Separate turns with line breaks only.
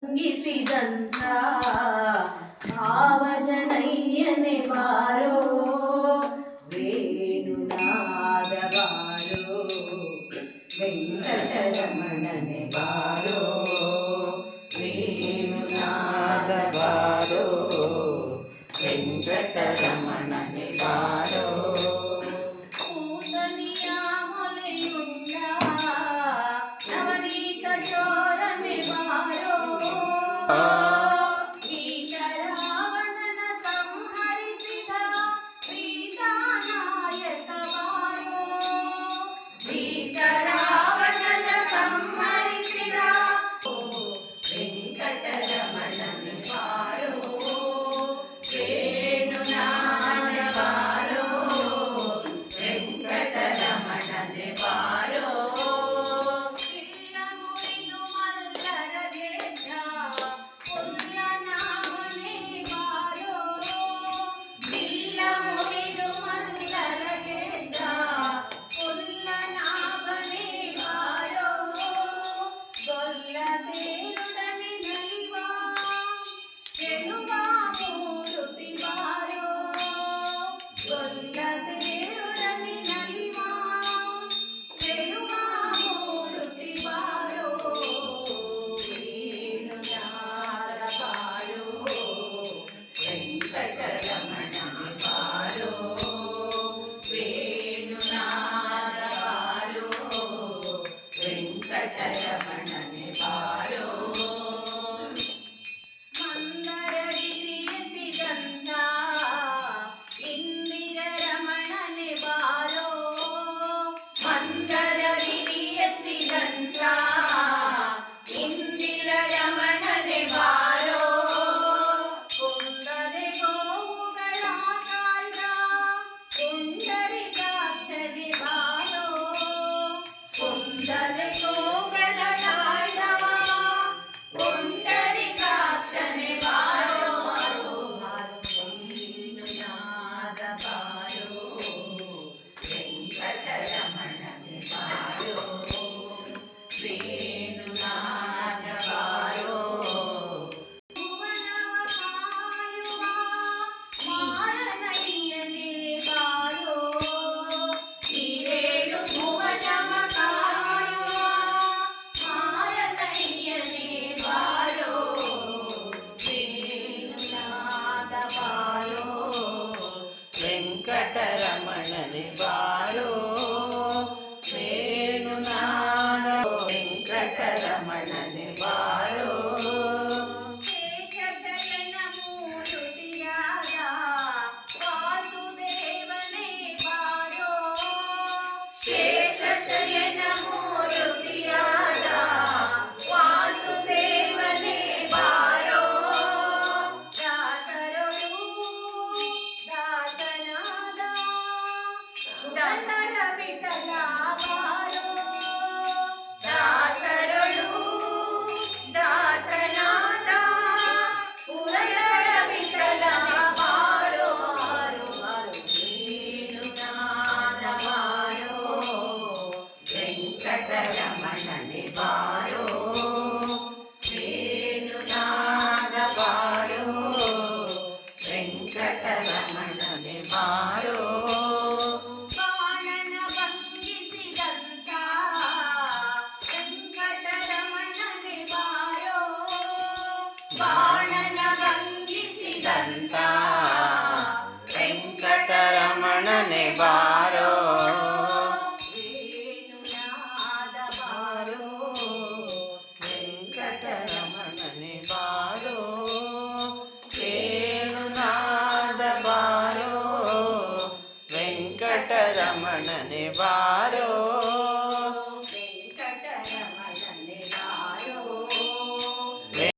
ಗಿಸಿದಂತ ಭಾವಜನಯ್ಯನೆ ಬಾರೋ ವೇಣುನಾದ ಬಾರೋ ವೆಂಕಟರಮಣನೆ ಬಾರೋ ವೇಣುನಾದ ಬಾರೋ ವೆಂಕಟರಮಣನೆ ಬಾರೋ ಕೂಸನಿಯ ಮೊಲೆಯುಂಡ ನವನೀತ ಚೋರನೆ ಬಾರೋ ರಾವಣನ ಸಂಹರಿಸಿದ ಸೀತಾನಾಯಕ ಬಾರೋ ರಾವಣನ ಸಂಹರಿಸಿದ ವೆಂಕಟರಮಣನೆ ಬಾರೋ ವೇಣುನಾದ ಬಾರೋ ವೆಂಕಟರಮಣನೆ ಬಾರೋ ವೆಂಕಟರಮಣನೆ ಬಾರೋ ಮಂದರಗಿರಿಯತಿಗಂಧ ಇಂದಿರ ರಮಣನೆ ಬಾರೋ ಮಂದರಗಿರಿಯತಿಗಂಧ ಇಂದಿರ ರಮಣನೆ ಬಾರೋ ಕುಂದದೆ ಗೋವುಗಳ ಕಾಯ್ದ ಪುಂಡರಿಕಾಕ್ಷನೆ ಬಾರೋ ಕುಂದದೆ ಗೋಗಳ ಕಾಯ್ದ ಪುಂಡರಿಕಾಕ್ಷನೆ ಬಾರೋ ವೇಣುನಾದ ಬಾರೋ ವೆಂಕಟರಮಣನೆ ಬಾರೋ ವೇಣುನಾದ ಬಾರೋ ಭುವನವ ಕಾಯುವ ಮಾರನಯ್ಯನೇ ಬಾರೋ ಹಿರೇಳು ಭುವನವ ಕಾಯುವ ಮಾರನಯ್ಯನೇ ಬಾರೋ ವೇಣುನಾದ ಬಾರೋ ವೆಂಕಟರಮಣನೆ ಬಾರೋ ವೇಣುನಾದ ವೆಂಕಟರಮಣನೆ ಬಾರೋ ಶೇಷಶಯನ ಮೂರುತಿಯಾದ ವಾಸುದೇವನೇ ಬಾರೋ ಶೇಷಶಯನ ಮೂರುತಿಯಾದ ವಾಸುದೇವನೇ ಬಾರೋ ದಾಸರೊಳು ದಾಸನಾದ ದಂಡರ ವಿಠಲ ಬಾರೋ ದಾಸರೊಳು ದಾಸನಾದ ಪುರಂದರ ವಿಠಲ ಬಾರೋ ವೇಣುನಾದ ಬಾರೋ ವೆಂಕಟರಮಣನೆ ಬಾರೋ ವೇಣುನಾದ ಬಾರೋ ವೆಂಕಟರಮಣನೆ ಬಾರೋ ಬಾಣನ ಭಂಗಿಸಿದಂತ ವೆಂಕಟರಮಣನೆ ಬಾರೋ ಬಾಣನ ಭಂಗಿಸಿದಂತ ವೆಂಕಟರಮಣನೆ ಬಾರೋ ವೇಣುನಾದ ಬಾರೋ ವೆಂಕಟರಮಣನೆ ಬಾರೋ ವೇಣುನಾದ ಬಾರೋ ವೆಂಕಟರಮಣನೆ ಬಾರೋ